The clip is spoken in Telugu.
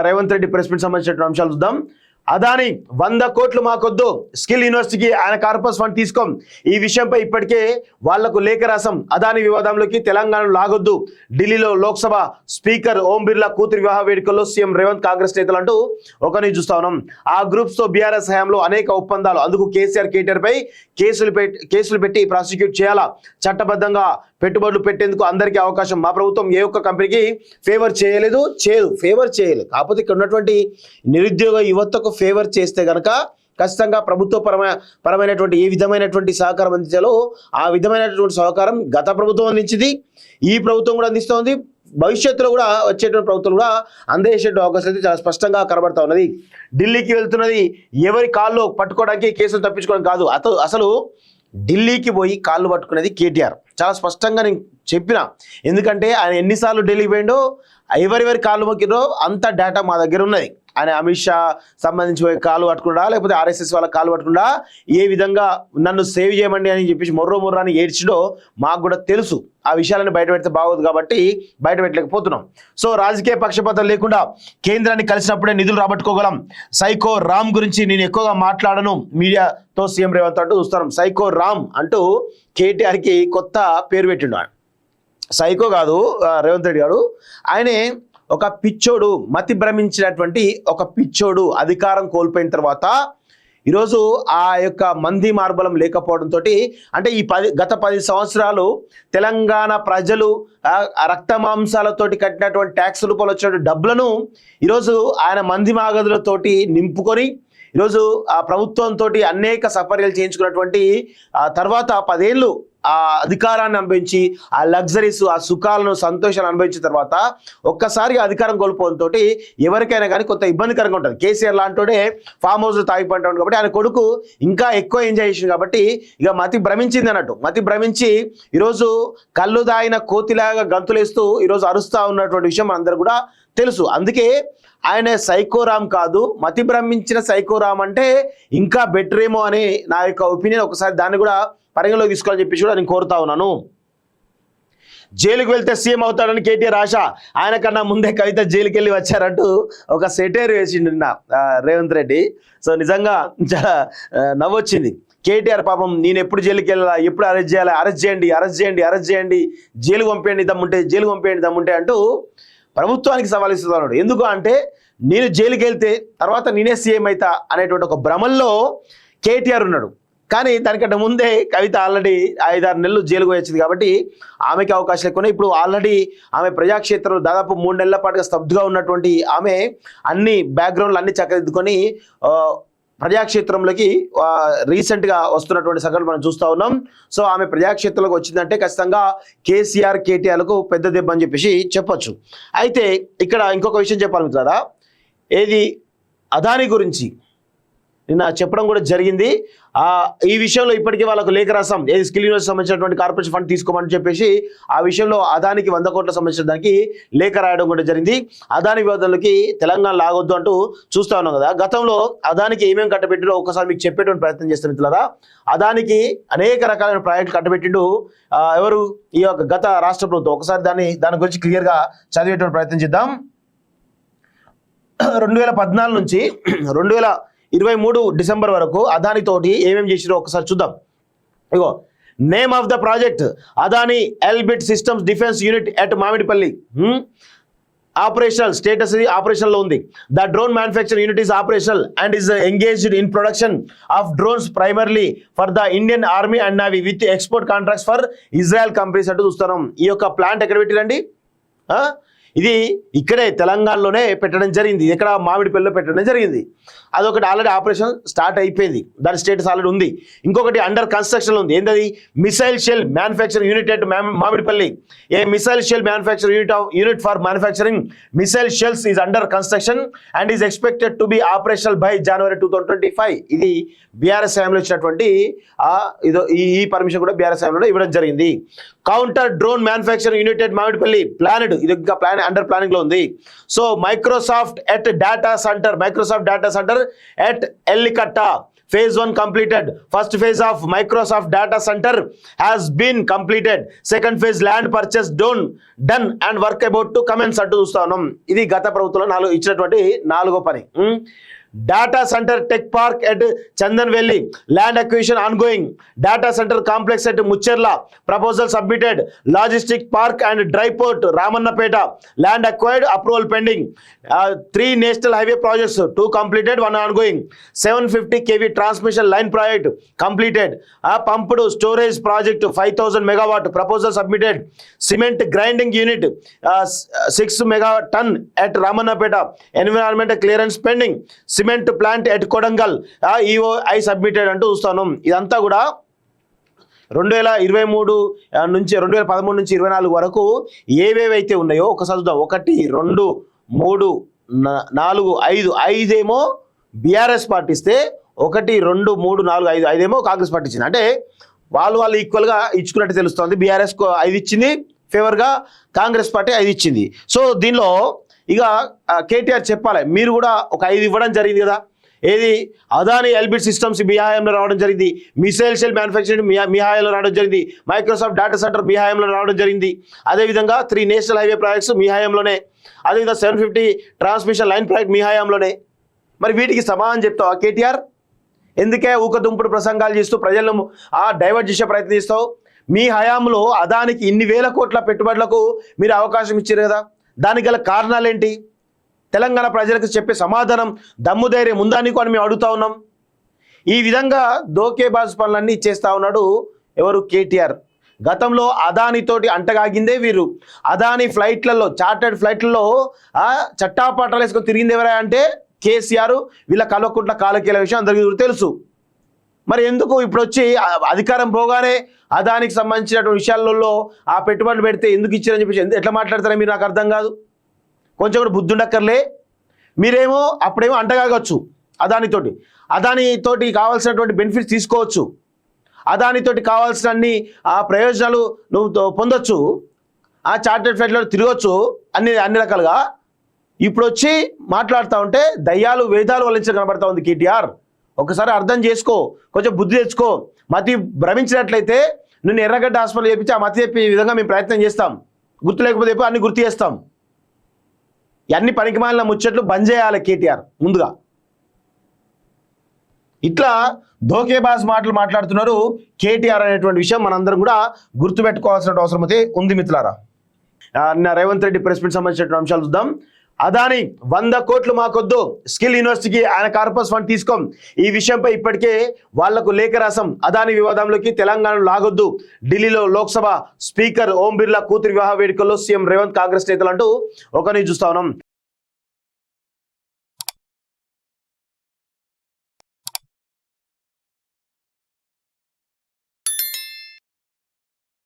రేవంత్ రెడ్డి ప్రెస్ మీట్ సంబంధించిన అంశాలు చూద్దాం. అదాని 100 కోట్లు మాకొద్దు, స్కిల్ యూనివర్సిటీకి ఆయన కార్పస్ ఫండ్ తీసుకోం. ఈ విషయంపై ఇప్పటికే వాళ్లకు లేఖ రాసం. అదాని వివాదంలోకి తెలంగాణ లాగొద్దు. ఢిల్లీలో లోక్సభ స్పీకర్ ఓం బిర్లా కూతురి వివాహ వేడుకల్లో సీఎం రేవంత్ కాంగ్రెస్ నేతలు అంటూ ఒక న్యూస్ చూస్తా ఉన్నాం. ఆ గ్రూప్స్ తో బీఆర్ఎస్ హయాంలో అనేక ఒప్పందాలు, అందుకు కేటీఆర్ పై కేసులు పెట్టి ప్రాసిక్యూట్ చేయాలా, చట్టబద్ధంగా పెట్టుబడులు పెట్టేందుకు అందరికీ అవకాశం. మా ప్రభుత్వం ఏ ఒక్క కంపెనీకి ఫేవర్ చేయలేదు. కాకపోతే ఇక్కడ ఉన్నటువంటి నిరుద్యోగ యువతకు ఫేవర్ చేస్తే గనక ఖచ్చితంగా ప్రభుత్వ పరమైనటువంటి ఏ విధమైనటువంటి సహకారం అందించాలో ఆ విధమైనటువంటి సహకారం గత ప్రభుత్వం అందించింది, ఈ ప్రభుత్వం కూడా అందిస్తోంది, భవిష్యత్తులో కూడా వచ్చేటువంటి ప్రభుత్వం కూడా అందేసేటువంటి అవకాశం అయితే చాలా స్పష్టంగా కనబడతా ఉన్నది. ఢిల్లీకి వెళ్తున్నది ఎవరి కాళ్ళు పట్టుకోవడానికి, కేసులు తప్పించుకోవడం కాదు. అసలు ఢిల్లీకి పోయి కాళ్ళు పట్టుకునేది కేటీఆర్. చాలా స్పష్టంగా నేను చెప్పిన, ఎందుకంటే ఆయన ఎన్నిసార్లు ఢిల్లీకి పోయిండో, ఎవరెవరి కాళ్ళు మొక్కిరో అంత డేటా మా దగ్గర ఉన్నది. ఆయన అమిత్ షా సంబంధించి కాలు పట్టుకుండా, లేకపోతే ఆర్ఎస్ఎస్ వాళ్ళ కాలు పట్టుకుండా ఏ విధంగా నన్ను సేవ్ చేయమండి అని చెప్పేసి మొర్రో అని ఏడ్చిండో మాకు కూడా తెలుసు. ఆ విషయాలను బయట పెడితే బాగోదు కాబట్టి బయట పెట్టలేకపోతున్నాం. సో రాజకీయ పక్షపాతం లేకుండా కేంద్రాన్ని కలిసినప్పుడే నిధులు రాబట్టుకోగలం. సైకో రామ్ గురించి నేను ఎక్కువగా మాట్లాడను, మీడియాతో సీఎం రేవంత్ అంటూ చూస్తాం. సైకో రామ్ అంటూ కేటీఆర్కి కొత్త పేరు పెట్టిండు. సైకో కాదు రేవంత్ రెడ్డి గారు, ఆయనే ఒక పిచ్చోడు, మతి భ్రమించినటువంటి ఒక పిచ్చోడు. అధికారం కోల్పోయిన తర్వాత ఈరోజు ఆ యొక్క మంది మార్బలం లేకపోవడంతో, అంటే గత 10 సంవత్సరాలు తెలంగాణ ప్రజలు రక్త మాంసాలతోటి కట్టినటువంటి ట్యాక్స్ రూపంలో వచ్చినటువంటి డబ్బులను ఈరోజు ఆయన మంది మాగదులతోటి నింపుకొని ఈరోజు ఆ ప్రభుత్వంతో అనేక సపర్యలు చేయించుకున్నటువంటి తర్వాత 10 ఏళ్ళు ఆ అధికారాన్ని అనుభవించి ఆ లగ్జరీస్, ఆ సుఖాలను, సంతోషాలను అనుభవించిన తర్వాత ఒక్కసారి అధికారం కోల్పోవడంతో ఎవరికైనా కానీ కొంత ఇబ్బందికరంగా ఉంటుంది. కేసీఆర్ లాంటోడే ఫామ్ హౌస్లో తాగిపోయింటాడు కాబట్టి ఆయన కొడుకు ఇంకా ఎక్కువ ఎంజాయ్ చేసింది కాబట్టి ఇక మతి భ్రమించింది అన్నట్టు. మతి భ్రమించి ఈరోజు కళ్ళు దాగిన కోతిలాగా గంతులేస్తూ ఈరోజు అరుస్తూ ఉన్నటువంటి విషయం మనందరూ కూడా తెలుసు. అందుకే ఆయన సైకోరామ్ కాదు, మతి భ్రమించిన సైకోరామ్ అంటే ఇంకా బెటర్ ఏమో అని నా యొక్క ఒపీనియన్. ఒకసారి దాన్ని కూడా పరిగణలోకి తీసుకోవాలని చెప్పేసి కూడా నేను కోరుతా ఉన్నాను. జైలుకు వెళ్తే సీఎం అవుతాడని కేటీఆర్ ఆశ, ఆయన కన్నా ముందే కవిత జైలుకి వెళ్ళి వచ్చారంటూ ఒక సెటైర్ వేసిండు నిన్న రేవంత్ రెడ్డి. సో నిజంగా చాలా నవ్వొచ్చింది. కేటీఆర్ పాపం నేను ఎప్పుడు జైలుకి వెళ్ళాలా, ఎప్పుడు అరెస్ట్ చేయాలి, అరెస్ట్ చేయండి, జైలు పంపేయండి దమ్ముంటే అంటూ ప్రభుత్వానికి సవాల్ ఇస్తున్నాడు. ఎందుకు అంటే నేను జైలుకి వెళ్తే తర్వాత నేనే సీఎం అవుతా అనేటువంటి ఒక భ్రమల్లో కేటీఆర్ ఉన్నాడు. కానీ దానికంటే ముందే కవిత ఆల్రెడీ 5-6 నెలలు జైలుకు వచ్చింది కాబట్టి ఆమెకి అవకాశాలు ఎక్కువ. ఇప్పుడు ఆల్రెడీ ఆమె ప్రజాక్షేత్రంలో దాదాపు 3 నెలల పాటుగా స్తబ్దుగా ఉన్నటువంటి ఆమె అన్ని బ్యాక్గ్రౌండ్లు అన్ని చక్కదిద్దుకొని ప్రజాక్షేత్రంలోకి రీసెంట్గా వస్తున్నటువంటి సంఘటనలు మనం చూస్తూ ఉన్నాం. సో ఆమె ప్రజాక్షేత్రంలోకి వచ్చిందంటే ఖచ్చితంగా కేసీఆర్ కేటీఆర్లకు పెద్ద దెబ్బ అని చెప్పేసి చెప్పొచ్చు. అయితే ఇక్కడ ఇంకొక విషయం చెప్పాలి మిత్రులారా, ఏది అదాని గురించి నిన్న చెప్పడం కూడా జరిగింది. ఈ విషయంలో ఇప్పటికీ వాళ్ళకు లేఖ రాసాం, ఏది స్కిల్ యూనివర్సిటీ సంబంధించినటువంటి కార్పొరేషన్ ఫండ్ తీసుకోమని చెప్పేసి ఆ విషయంలో అదానికి 100 కోట్ల సంబంధించిన దానికి లేఖ రాయడం కూడా జరిగింది. అదాని వివాదాలకి తెలంగాణ లాగొద్దు అంటూ చూస్తా ఉన్నాం కదా. గతంలో అదానికి ఏమేమి కట్టబెట్టిండో ఒకసారి మీకు చెప్పేటువంటి ప్రయత్నం చేస్తాను మిత్రులారా. అదానికి అనేక రకాలైన ప్రాజెక్టులు కట్టబెట్టిండు ఎవరు, ఈ యొక్క గత రాష్ట్ర ప్రభుత్వం. ఒకసారి దాని గురించి క్లియర్గా చదివేటువంటి ప్రయత్నం చేద్దాం. 2014 నుంచి 2023 డిసెంబర్ వరకు అదాని తోటి ఏమేమి చేసిరో ఒకసారి చూద్దాం. ఇగో name of the project Adani Elbit Systems defence unit at Mamidipalli. Operational status ఇది ఆపరేషన్లో ఉంది. The drone manufacturing unit is operational and is engaged in production of drones primarily for the Indian army and navy with export contracts for Israel companies అంటూ చూస్తున్నాం. ఈ యొక్క ప్లాంట్ ఎక్కడ పెట్టిరండి, ఇది ఇక్కడే తెలంగాణలోనే పెట్టడం జరిగింది. ఇక్కడ మామిడిపల్లిలో పెట్టడం జరిగింది. అదొకటి ఆల్రెడీ ఆపరేషన్ స్టార్ట్ అయిపోయింది, దాని స్టేటస్ ఆల్రెడీ ఉంది. ఇంకొకటి అండర్ కన్స్ట్రక్షన్ ఉంది. ఏంటది, missile shell manufacturing unit at Mamidipalli. A missile shell manufacturing unit for manufacturing missile shells is under construction and is expected to be operational by January 2025. ఇది బీఆర్ఎస్ హయాంలో ఇచ్చినటువంటి ఈ పర్మిషన్ కూడా బీఆర్ఎస్ హయాంలో ఇవ్వడం జరిగింది. Counter drone manufacturing unit at Mamidipalli planned, ఇది ఇంకా అండర్ ప్లానింగ్ లో ఉంది. So Microsoft data centre at Ellikatta phase 1 completed. First phase of Microsoft data center has been completed. Second phase land purchase done and work about to commence అంటూ చూస్తా ఉన్నాం. ఇది గత ప్రభుత్వంలో ఇచ్చినటువంటి 4వ పని. Data center tech park at Chandanvelli, land acquisition ongoing. Data center complex at Mucherla, proposal submitted. Logistic park and dry port Ramannapeta, land acquired, approval pending. 3 national highway projects, 2 completed, 1 ongoing. 750 kV transmission line project completed. Pumped storage project 5000 megawatt, proposal submitted. Cement grinding unit 6 megaton at Ramannapeta, environmental clearance pending. Cement plant at Kodangal EOI submitted అంటూ చూస్తాను. ఇదంతా కూడా 2023 నుంచి 2013 నుంచి 24 వరకు ఏవేవైతే ఉన్నాయో ఒకసారి చూద్దాం. 1 2 3 4 5 5 ఏమో బీఆర్ఎస్ పార్టీ ఇస్తే 1 2 3 4 5 5 ఏమో కాంగ్రెస్ పార్టీ ఇచ్చింది. అంటే వాళ్ళు ఈక్వల్గా ఇచ్చుకున్నట్టు తెలుస్తుంది. బీఆర్ఎస్ 5 ఇచ్చింది ఫేవర్గా, కాంగ్రెస్ పార్టీ 5 ఇచ్చింది. సో దీనిలో ఇక కేటీఆర్ చెప్పాలి, మీరు కూడా ఒక 5 ఇవ్వడం జరిగింది కదా. ఏది అదాని ఎల్బిట్ సిస్టమ్స్ మీ హయాంలో రావడం జరిగింది, మిసైల్ షెల్ మ్యానుఫ్యాక్చరింగ్ మీ హయాంలో రావడం జరిగింది, మైక్రోసాఫ్ట్ డేటా సెంటర్ మీ హయాంలో రావడం జరిగింది. అదేవిధంగా 3 నేషనల్ హైవే ప్రాజెక్ట్స్ మీ హయాంలోనే, అదేవిధంగా 750 ట్రాన్స్మిషన్ లైన్ ప్రాజెక్ట్ మీ హయాంలోనే. మరి వీటికి సమాధానం చెప్తావా కేటీఆర్? ఎందుకే ఊకదుంపుడు ప్రసంగాలు చేస్తూ ప్రజలను డైవర్ట్ చేసే ప్రయత్నం చేస్తావు? మీ హయాంలో అదానికి ఇన్ని వేల కోట్ల పెట్టుబడులకు మీరు అవకాశం ఇచ్చారు కదా, దానికి గల కారణాలు ఏంటి? తెలంగాణ ప్రజలకు చెప్పే సమాధానం దమ్ము ధైర్యం ఉందా నీకు అని మేము అడుగుతా ఉన్నాం. ఈ విధంగా దోకేబాజ్ పనులన్నీ చేస్తూ ఉన్నాడు ఎవరు? కేటీఆర్. గతంలో అదానితోటి అంటగాగిందే వీరు. అదాని ఫ్లైట్లలో, చార్టర్డ్ ఫ్లైట్లలో చట్టాపాటాలు వేసుకొని తిరిగింది ఎవరా అంటే కేసీఆర్. వీళ్ళ కల్వకుంట్ల కాలకీల విషయం అందరికీ తెలుసు. మరి ఎందుకు ఇప్పుడు వచ్చి అధికారం పోగానే అదానికి సంబంధించినటువంటి విషయాలలో ఆ పెట్టుబడులు పెడితే ఎందుకు ఇచ్చారని చెప్పేసి ఎట్లా మాట్లాడతారో మీరు నాకు అర్థం కాదు. కొంచెం కూడా బుద్ధి ఉండక్కర్లే. మీరేమో అప్పుడేమో అంటగాగొచ్చు అదానితోటి కావాల్సినటువంటి బెనిఫిట్స్ తీసుకోవచ్చు, అదానితోటి కావాల్సిన అన్ని ప్రయోజనాలు నువ్వు పొందొచ్చు, ఆ చార్టెడ్ ఫ్లైట్లో తిరగచ్చు, అన్ని రకాలుగా. ఇప్పుడు వచ్చి మాట్లాడుతూ ఉంటే దయ్యాలు వేదాలు వల్లించి కనబడతా ఉంది కేటీఆర్. ఒకసారి అర్థం చేసుకో, కొంచెం బుద్ధి తెచ్చుకో. మతి భ్రమించినట్లయితే నిన్ను ఎర్రగడ్డ హాస్పిటల్ చేపించి ఆ మతి చెప్పే విధంగా మేము ప్రయత్నం చేస్తాం. గుర్తు లేకపోతే అన్ని గుర్తు చేస్తాం. అన్ని పనికిమాలిన ముచ్చట్లు బంద్ చేయాలి కేటీఆర్ ముందుగా. ఇట్లా ధోకేబాజ్ మాటలు మాట్లాడుతున్నారు కేటీఆర్ అనేటువంటి విషయం మనందరం కూడా గుర్తుపెట్టుకోవాల్సిన అవసరం అయితే ఉంది మిత్రులారా. రేవంత్ రెడ్డి ప్రెస్ మీట్ సంబంధించిన అంశాలు చూద్దాం. అదాని 100 కోట్లు మాకొద్దు, స్కిల్ యూనివర్సిటీకి ఆయన కార్పస్ ఫండ్ తీసుకోం. ఈ విషయంపై ఇప్పటికే వాళ్లకు లేఖ రాసం. అదాని వివాదంలోకి తెలంగాణను లాగొద్దు. ఢిల్లీలో లోక్సభ స్పీకర్ ఓం బిర్లా కూతురి వివాహ వేడుకల్లో సీఎం రేవంత్ కాంగ్రెస్ నేతలు అంటూ ఒక న్యూస్ చూస్తా ఉన్నాం.